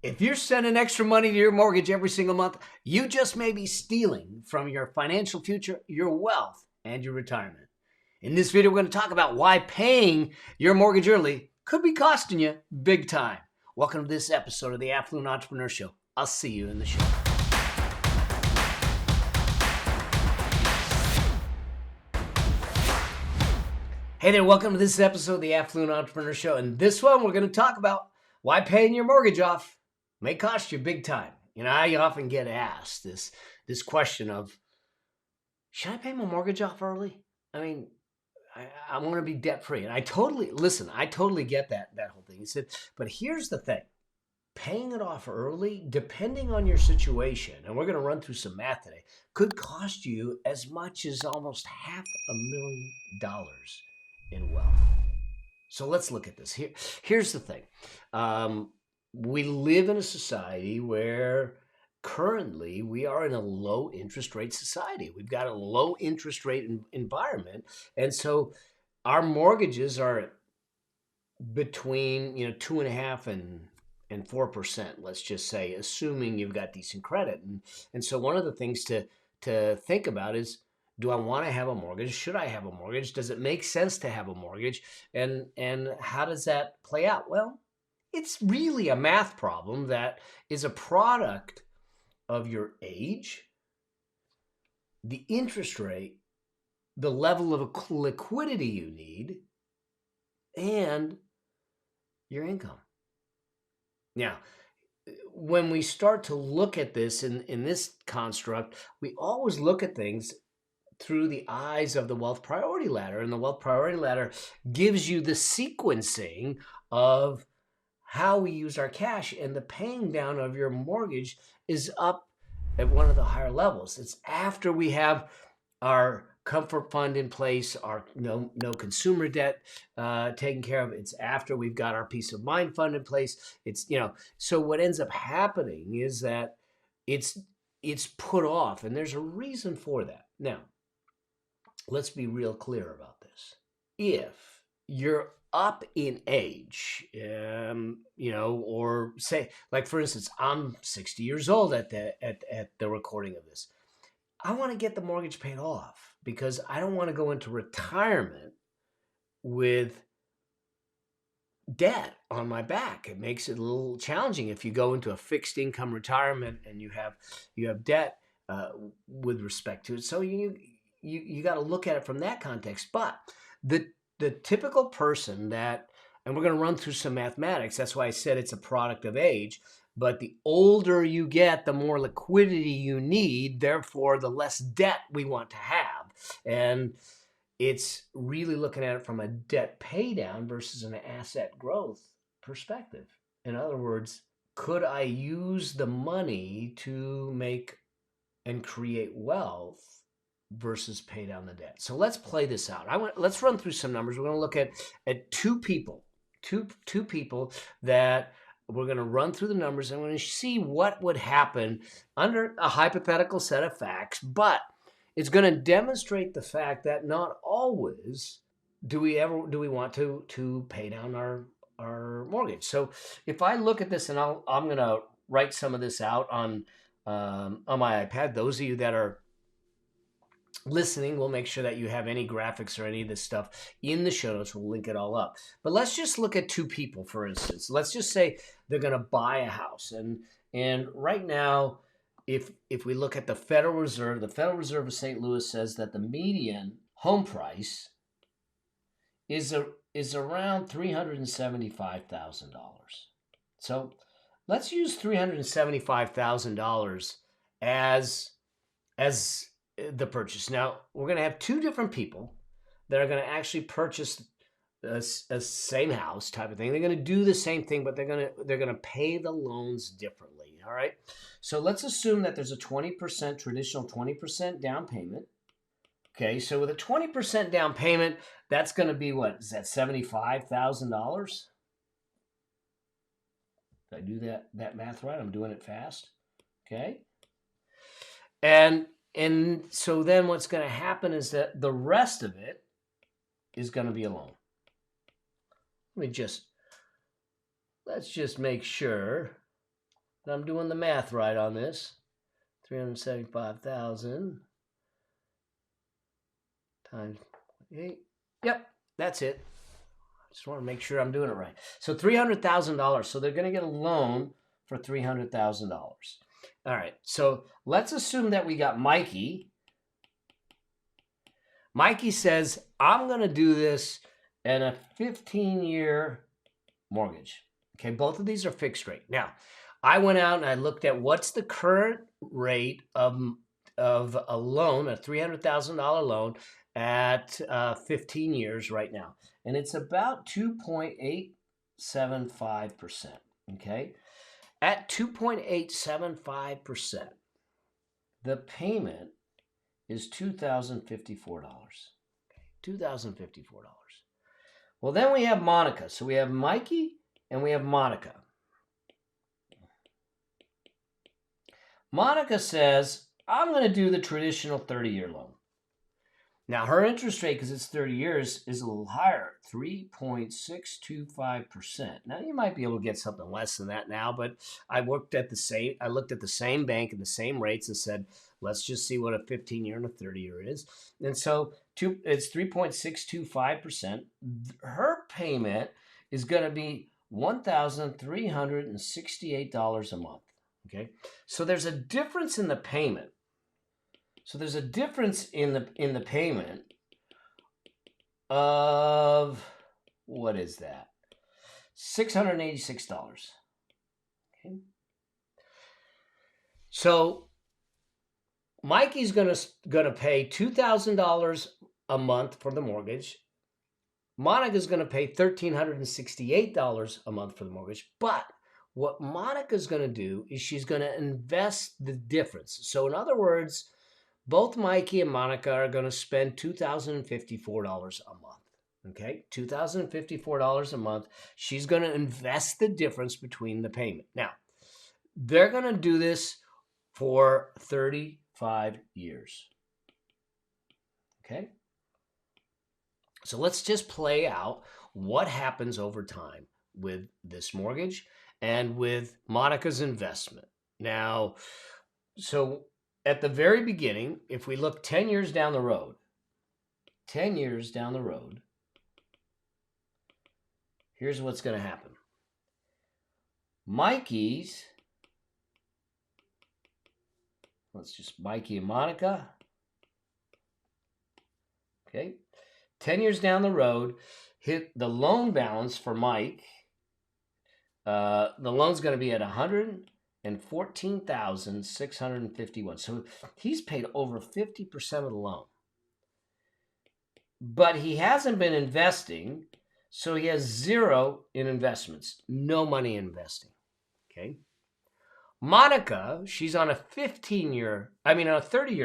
If you're sending extra money to your mortgage every single month, you just may be stealing from your financial future, your wealth, and your retirement. In this video, we're going to talk about why paying your mortgage early could be costing you big time. Welcome to this episode of the Affluent Entrepreneur Show. I'll see you in the show. Hey there, welcome to this episode of the Affluent Entrepreneur Show. And this one, we're going to talk about why paying your mortgage off may cost you big time. You know, I often get asked this question of, should I pay my mortgage off early? I mean, I want to be debt free. And I totally get that whole thing. He said, but here's the thing. Paying it off early, depending on your situation, and we're going to run through some math today, could cost you as much as almost $500,000 in wealth. So let's look at this. Here's the thing. We live in a society where currently we are in a low interest rate society. We've got a low interest rate environment. And so our mortgages are between 2.5% and 4%, let's just say, assuming you've got decent credit. And so one of the things to think about is, do I want to have a mortgage? Should I have a mortgage? Does it make sense to have a mortgage? And how does that play out? Well, it's really a math problem that is a product of your age, the interest rate, the level of liquidity you need, and your income. Now, when we start to look at this in this construct, we always look at things through the eyes of the wealth priority ladder. And the wealth priority ladder gives you the sequencing of how we use our cash, and the paying down of your mortgage is up at one of the higher levels. It's after we have our comfort fund in place, our no consumer debt taken care of. It's after we've got our peace of mind fund in place. So what ends up happening is that it's put off, and there's a reason for that. Now, let's be real clear about this. If you're up in age, or say, like for instance, I'm 60 years old at the recording of this. I want to get the mortgage paid off because I don't want to go into retirement with debt on my back. It makes it a little challenging if you go into a fixed income retirement and you have debt with respect to it. So you got to look at it from that context. But the typical person that, and we're going to run through some mathematics, that's why I said it's a product of age, but the older you get, the more liquidity you need, therefore the less debt we want to have. And it's really looking at it from a debt pay down versus an asset growth perspective. In other words, could I use the money to make and create wealth versus pay down the debt? So let's play this out. Let's run through some numbers. We're going to look at two people that we're going to run through the numbers, and we're going to see what would happen under a hypothetical set of facts, but it's going to demonstrate the fact that not always do we want to pay down our mortgage. So if I look at this, and I'm going to write some of this out on my iPad. Those of you that are listening, we'll make sure that you have any graphics or any of this stuff in the show notes. We'll link it all up. But let's just look at two people, for instance. Let's just say they're going to buy a house. And right now, if we look at the Federal Reserve of St. Louis says that the median home price is around $375,000. So let's use $375,000 as the purchase. Now, we're going to have two different people that are going to actually purchase a same house type of thing. They're going to do the same thing, but they're going to pay the loans differently. All right. So let's assume that there's a traditional 20% down payment. Okay. So with a 20% down payment, that's going to be what? Is that $75,000? Did I do that math right? I'm doing it fast. Okay. And so then what's going to happen is that the rest of it is going to be a loan. Let's just make sure And I'm doing the math right on this. 375,000 times 8. Yep, that's it. Just want to make sure I'm doing it right. So $300,000. So they're going to get a loan for $300,000. All right. So let's assume that we got Mikey. Mikey says, I'm going to do this in a 15-year mortgage. Okay, both of these are fixed rate. Now, I went out and I looked at what's the current rate of a loan, a $300,000 loan at 15 years right now. And it's about 2.875%. Okay, at 2.875%, the payment is $2,054. $2,054. Well, then we have Monica. So we have Mikey and we have Monica. Monica says, I'm going to do the traditional 30-year loan. Now, her interest rate, because it's 30 years, is a little higher, 3.625%. Now, you might be able to get something less than that now, but I looked at the same bank and the same rates and said, let's just see what a 15-year and a 30-year is. And so it's 3.625%. Her payment is going to be $1,368 a month. Okay, so there's a difference in the payment. So there's a difference in the payment of, what is that? $686. Okay. So Mikey's gonna pay $2,000 a month for the mortgage. Monica's gonna pay $1,368 a month for the mortgage, but what Monica's going to do is she's going to invest the difference. So in other words, both Mikey and Monica are going to spend $2,054 a month. Okay, $2,054 a month. She's going to invest the difference between the payment. Now, they're going to do this for 35 years. Okay, so let's just play out what happens over time with this mortgage and with Monica's investment. Now, so at the very beginning, if we look 10 years down the road, here's what's going to happen. Mikey and Monica. Okay. 10 years down the road, hit the loan balance for Mike. The loan's going to be at $114,651. So he's paid over 50% of the loan. But he hasn't been investing, so he has zero in investments. No money investing. Okay. Monica, she's on a 30-year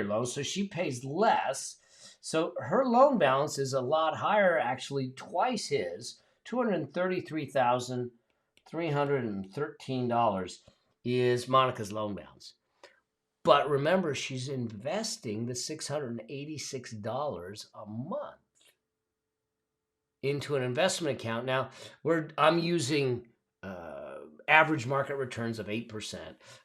loan, so she pays less. So her loan balance is a lot higher, actually twice his, $233,313 is Monica's loan balance. But remember, she's investing the $686 a month into an investment account. Now, I'm using average market returns of 8%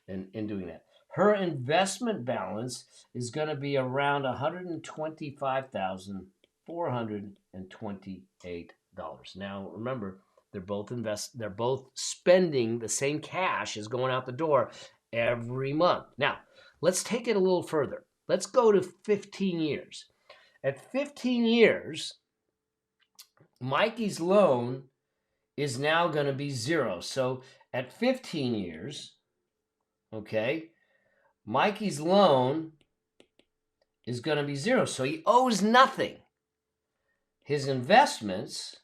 in doing that. Her investment balance is going to be around $125,428. Now, remember, they're both spending the same cash is going out the door every month. Now, let's take it a little further. Let's go to 15 years. At 15 years, Mikey's loan is now going to be zero. So at 15 years, okay, Mikey's loan is going to be zero. So he owes nothing. His investments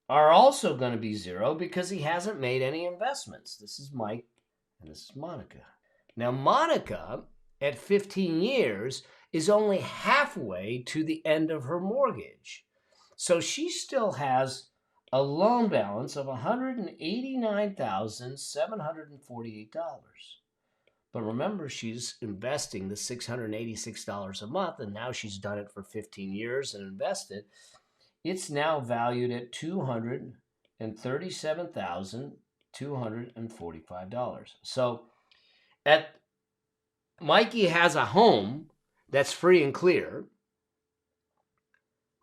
are also going to be zero because he hasn't made any investments. This is Mike and this is Monica. Now, Monica, at 15 years, is only halfway to the end of her mortgage. So she still has a loan balance of $189,748. But remember, she's investing the $686 a month, and now she's done it for 15 years and invested. It's now valued at $237,000 $245. So at Mikey has a home that's free and clear.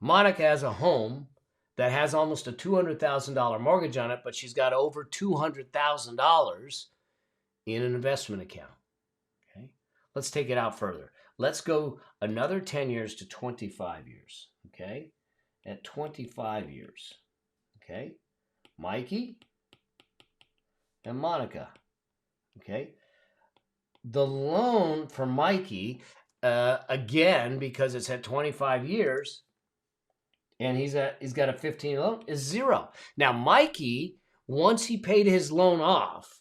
Monica has a home that has almost a $200,000 mortgage on it, but she's got over $200,000 in an investment account. Okay, let's take it out further. Let's go another 10 years to 25 years. Okay, at 25 years. Okay, Mikey and Monica. Okay, the loan for Mikey, again, because it's at 25 years, and he's got a 15 loan, is zero. Now, Mikey, once he paid his loan off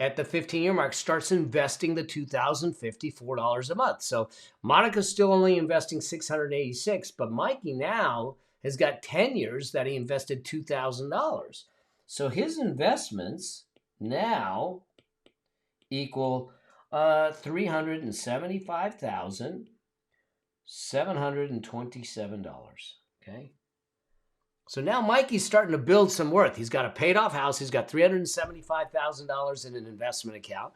at the 15-year mark, starts investing the $2,054 a month. So Monica's still only investing $686, but Mikey now has got 10 years that he invested $2,000. So his investments now equal $375,727. Okay. So now Mikey's starting to build some worth. He's got a paid off house. He's got $375,000 in an investment account.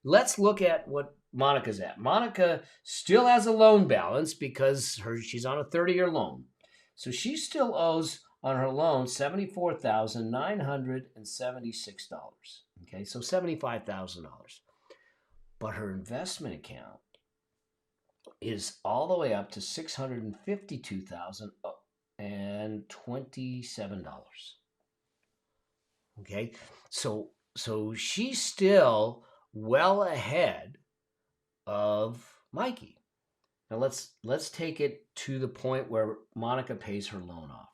Let's look at what Monica's at. Monica still has a loan balance because she's on a 30-year loan. So she still owes on her loan $74,976. Okay, so $75,000. But her investment account is all the way up to $652,027. Okay, so she's still well ahead of Mikey. Now let's take it to the point where Monica pays her loan off.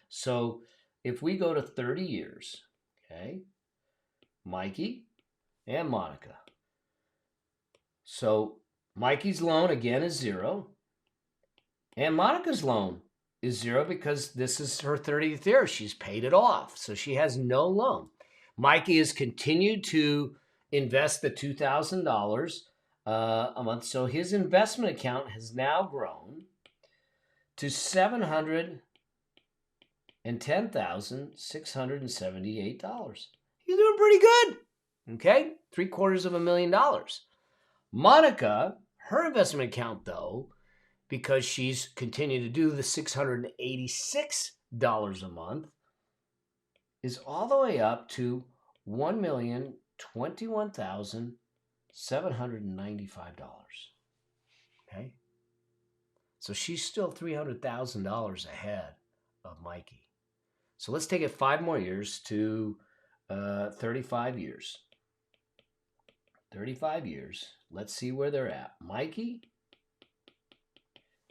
So if we go to 30 years, okay, Mikey and Monica. So Mikey's loan again is zero, and Monica's loan is zero because this is her 30th year. She's paid it off, so she has no loan. Mikey has continued to invest the $2,000 a month, so his investment account has now grown to $710,678. He's doing pretty good. Okay, $750,000. Monica, her investment account, though, because she's continued to do the $686 a month, is all the way up to $1,021,795. Okay? So she's still $300,000 ahead of Mikey. So let's take it 5 more years to 35 years. 35 years. Let's see where they're at. Mikey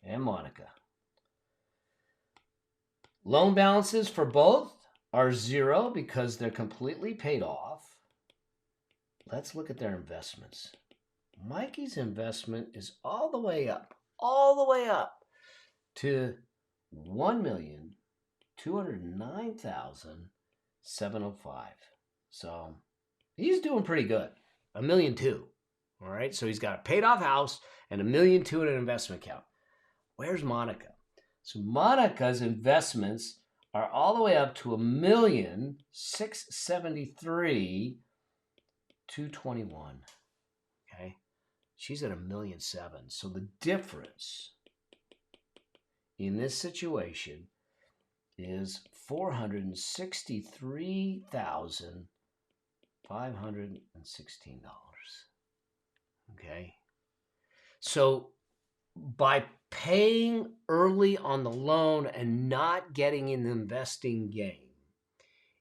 and Monica. Loan balances for both are zero because they're completely paid off. Let's look at their investments. Mikey's investment is all the way up to $1,209,705. So he's doing pretty good. $1.2 million. All right. So he's got a paid off house and $1.2 million in an investment account. Where's Monica? So Monica's investments are all the way up to $1,673,221. Okay. She's at $1.7 million. So the difference in this situation is $463,516. Okay. So by paying early on the loan and not getting in the investing game,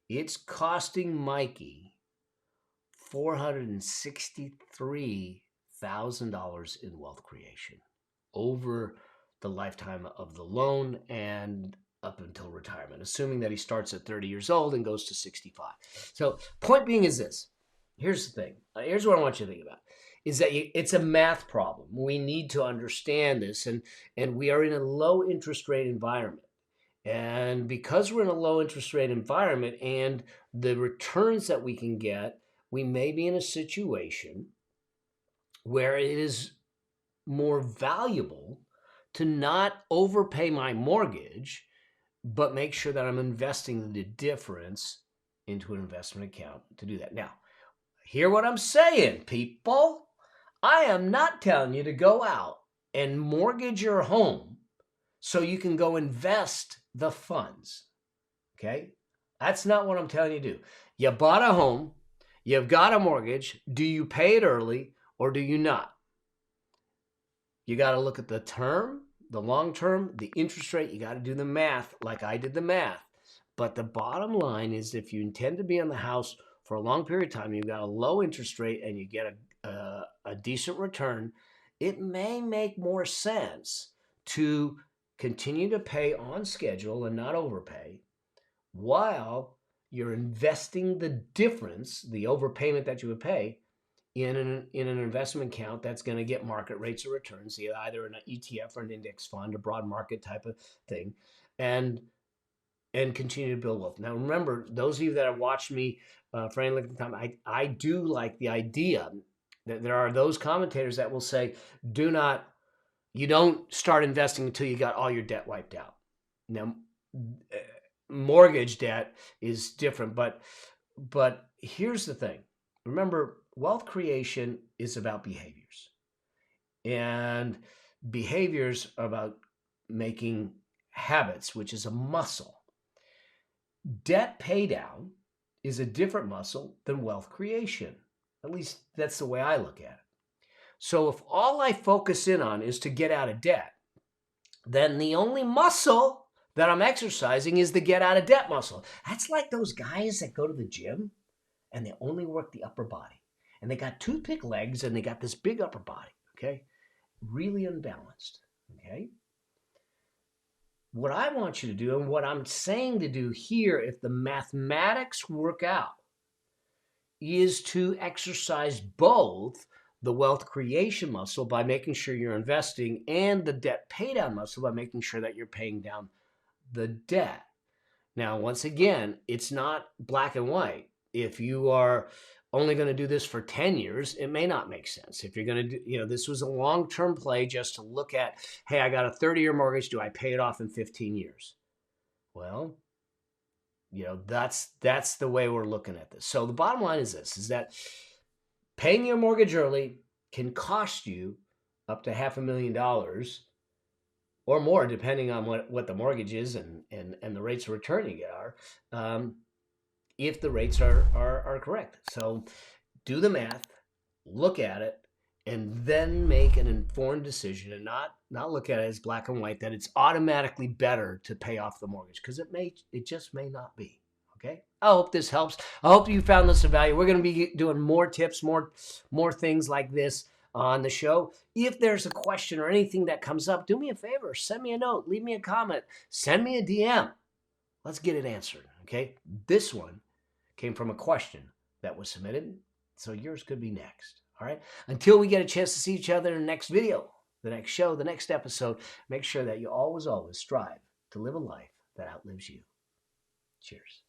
it's costing Mikey $463,000 in wealth creation over the lifetime of the loan and up until retirement, assuming that he starts at 30 years old and goes to 65. So point being is this. Here's the thing. Here's what I want you to think about. Is that it's a math problem. We need to understand this, and we are in a low interest rate environment. And because we're in a low interest rate environment and the returns that we can get, we may be in a situation where it is more valuable to not overpay my mortgage, but make sure that I'm investing the difference into an investment account to do that. Now, hear what I'm saying, people. I am not telling you to go out and mortgage your home so you can go invest the funds. Okay? That's not what I'm telling you to do. You bought a home, you've got a mortgage. Do you pay it early or do you not? You got to look at the term, the long term, the interest rate. You got to do the math like I did the math. But the bottom line is if you intend to be in the house for a long period of time, you've got a low interest rate and you get a decent return, it may make more sense to continue to pay on schedule and not overpay while you're investing the difference, the overpayment that you would pay, in an investment account that's going to get market rates of returns, either an ETF or an index fund, a broad market type of thing, and continue to build wealth. Now, remember, those of you that have watched me for any length of time, I do like the idea that there are those commentators that will say, you don't start investing until you got all your debt wiped out. Now, mortgage debt is different, but here's the thing. Remember, wealth creation is about behaviors. And behaviors are about making habits, which is a muscle. Debt pay down is a different muscle than wealth creation. At least that's the way I look at it. So if all I focus in on is to get out of debt, then the only muscle that I'm exercising is the get out of debt muscle. That's like those guys that go to the gym and they only work the upper body. And they got toothpick legs and they got this big upper body, okay? Really unbalanced, okay? What I want you to do and what I'm saying to do here, if the mathematics work out, is to exercise both the wealth creation muscle by making sure you're investing and the debt pay down muscle by making sure that you're paying down the debt. Now, once again, it's not black and white. If you are only going to do this for 10 years, it may not make sense. If you're going to do, this was a long-term play just to look at, hey, I got a 30-year mortgage. Do I pay it off in 15 years? Well, that's the way we're looking at this. So the bottom line is this, is that paying your mortgage early can cost you up to $500,000 or more, depending on what the mortgage is and the rates of return you get are, if the rates are correct. So do the math, look at it, and then make an informed decision and not look at it as black and white, that it's automatically better to pay off the mortgage, because it just may not be. Okay? I hope this helps. I hope you found this of value. We're going to be doing more tips, more things like this on the show. If there's a question or anything that comes up, do me a favor, send me a note, leave me a comment, send me a DM. Let's get it answered. Okay? This one came from a question that was submitted, so yours could be next. All right? Until we get a chance to see each other in the next video, the next show, the next episode, make sure that you always strive to live a life that outlives you. Cheers.